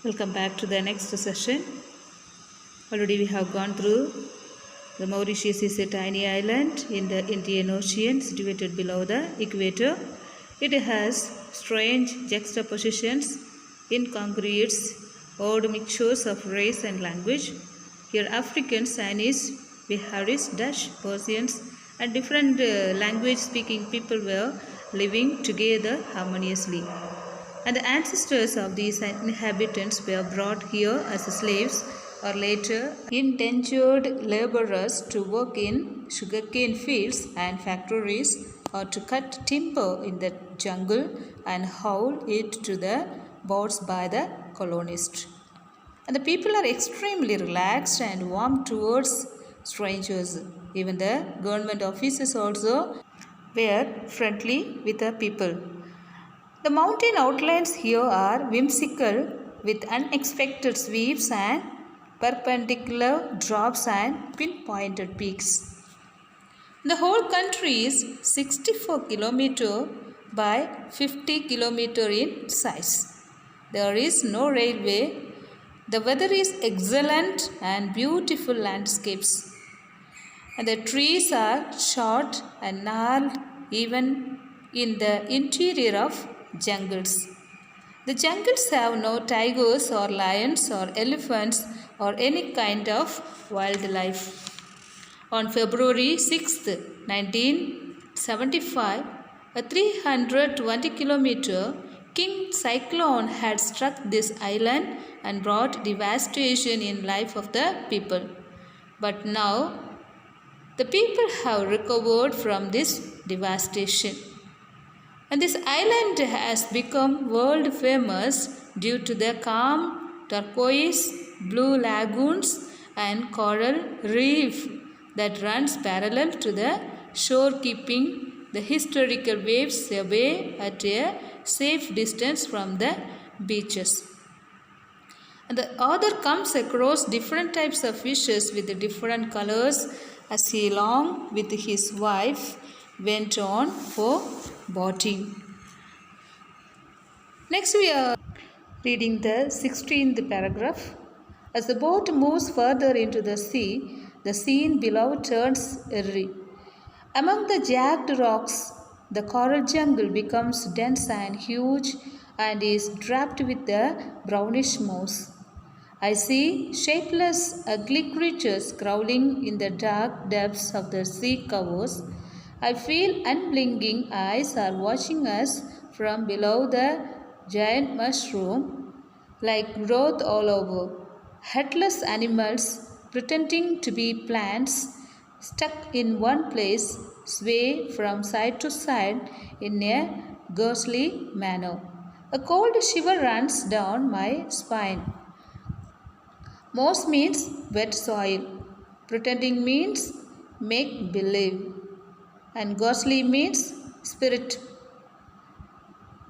Welcome back to the next session. Already we have gone through the Mauritius is a tiny island in the Indian Ocean situated below the equator. It has strange juxtapositions, incongruous, odd mixtures of race and language. Here Africans, Chinese, Biharis, Dutch, Persians and different language speaking people were living together harmoniously. And the ancestors of these inhabitants were brought here as slaves or later indentured laborers to work in sugarcane fields and factories or to cut timber in the jungle and haul it to the boats by the colonists. And the people are extremely relaxed and warm towards strangers. Even the government officers also were friendly with the people. The mountain outlines here are whimsical with unexpected sweeps and perpendicular drops and pinpointed peaks. The whole country is 64 km by 50 km in size. There is no railway. The weather is excellent and beautiful landscapes. And the trees are short and gnarled even in the interior of jungles. The jungles have no tigers or lions or elephants or any kind of wildlife. On February 6, 1975, a 320 km king cyclone had struck this island and brought devastation in life of the people. But now the people have recovered from this devastation. And this island has become world famous due to the calm turquoise blue lagoons and coral reef that runs parallel to the shore, keeping the historical waves away at a safe distance from the beaches. And the author comes across different types of fishes with different colors as he along with his wife went on for boating. Next we are reading the 16th paragraph. As the boat moves further into the sea, the scene below turns eerie. Among the jagged rocks, the coral jungle becomes dense and huge and is draped with the brownish moss. I see shapeless, ugly creatures crawling in the dark depths of the sea covers. I feel unblinking eyes are watching us from below the giant mushroom, like growth all over. Headless animals, pretending to be plants, stuck in one place, sway from side to side in a ghostly manner. A cold shiver runs down my spine. Moss means wet soil. Pretending means make believe. And ghostly means spirit.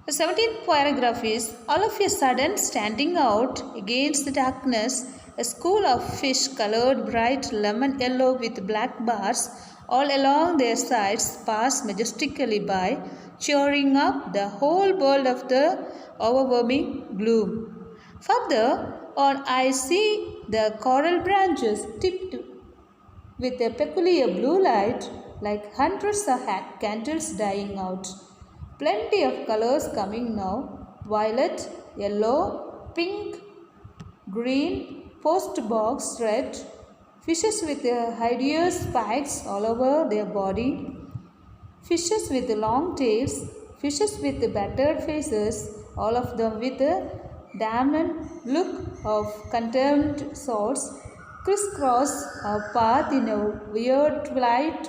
The 17th paragraph is all of a sudden standing out against the darkness, a school of fish colored bright lemon yellow with black bars all along their sides pass majestically by, cheering up the whole world of the overwhelming gloom. Further on, I see the coral branches tipped with a peculiar blue light, like hundreds of candles dying out. Plenty of colors coming now: violet, yellow, pink, green, post box red. Fishes with hideous spikes all over their body. Fishes with long tails. Fishes with battered faces, all of them with a damned look of contempt sorts, crisscross a path in a weird light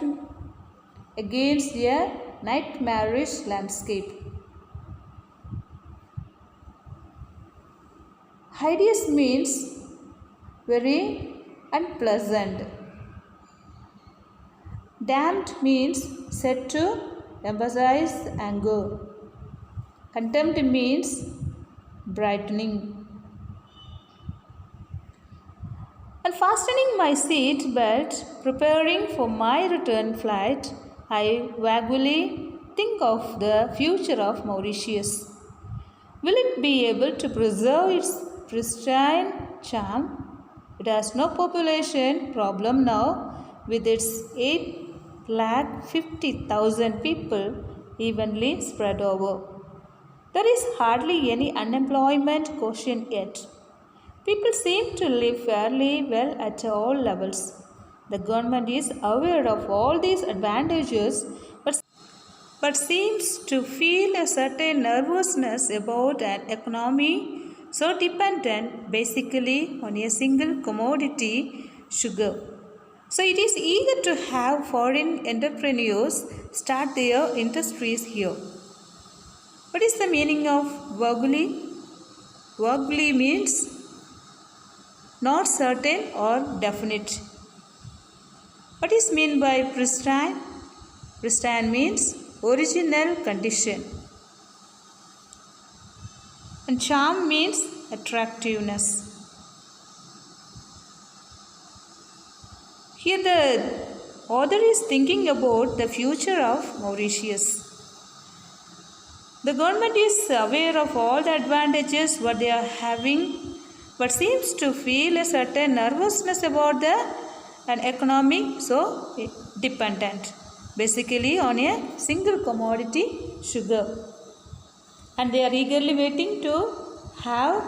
against a nightmarish landscape. Hideous means very unpleasant. Damned means said to emphasize anger. Contempt means brightening. Unfastening my seat belt, preparing for my return flight, I vaguely think of the future of Mauritius. Will it be able to preserve its pristine charm. It has no population problem now with its 8,50,000 people evenly spread over. There is hardly any unemployment quotient yet. People seem to live fairly well at all levels. The government is aware of all these advantages but seems to feel a certain nervousness about an economy so dependent basically on a single commodity, sugar. So it is eager to have foreign entrepreneurs start their industries here. What is the meaning of vaguely? Vaguely means not certain or definite. What is meant by pristine? Pristine means original condition. And charm means attractiveness. Here the author is thinking about the future of Mauritius. The government is aware of all the advantages what they are having, but seems to feel a certain nervousness about an economy so dependent basically on a single commodity, sugar. And they are eagerly waiting to have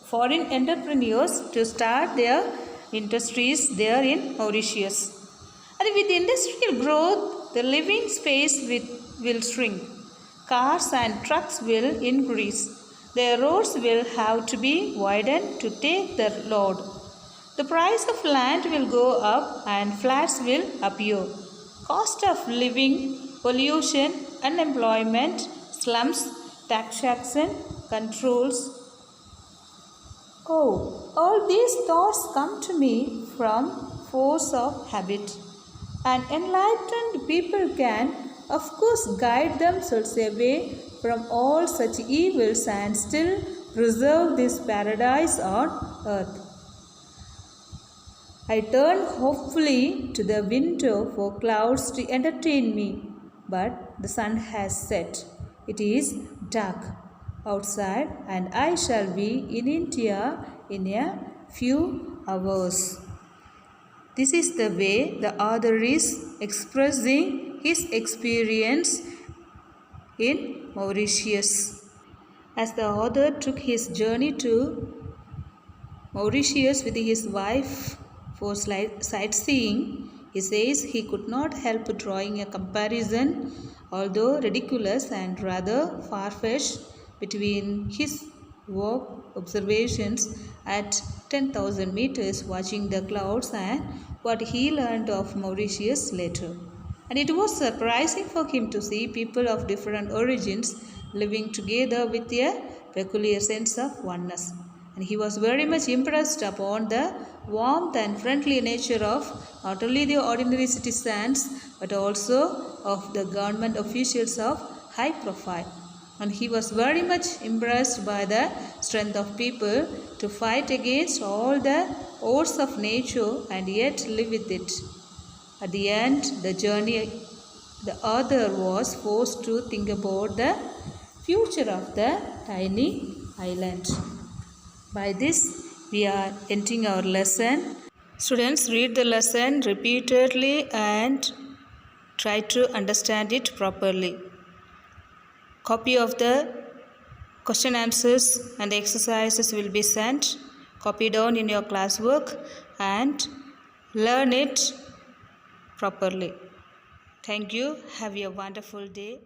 foreign entrepreneurs to start their industries there in Mauritius. And with industrial growth, the living space will shrink. Cars and trucks will increase. Their roads will have to be widened to take the load. The price of land will go up and flats will appear. Cost of living, pollution, unemployment, slums, taxation, controls. Oh, all these thoughts come to me from force of habit. And enlightened people can, of course, guide themselves away from all such evils and still preserve this paradise on earth. I turn hopefully to the window for clouds to entertain me, but the sun has set. It is dark outside, and I shall be in India in a few hours. This is the way the author is expressing his experience in Mauritius. As the author took his journey to Mauritius with his wife for sightseeing, he says he could not help drawing a comparison, although ridiculous and rather far-fetched, between his walk observations at 10,000 meters watching the clouds and what he learned of Mauritius later. And it was surprising for him to see people of different origins living together with a peculiar sense of oneness. And he was very much impressed upon the warmth and friendly nature of not only the ordinary citizens but also of the government officials of high profile. And he was very much impressed by the strength of people to fight against all the odds of nature and yet live with it. At the end, the author was forced to think about the future of the tiny island. By this, we are ending our lesson. Students, read the lesson repeatedly and try to understand it properly. Copy of the question answers and the exercises will be sent. Copy down in your classwork and learn it properly. Thank you. Have a wonderful day.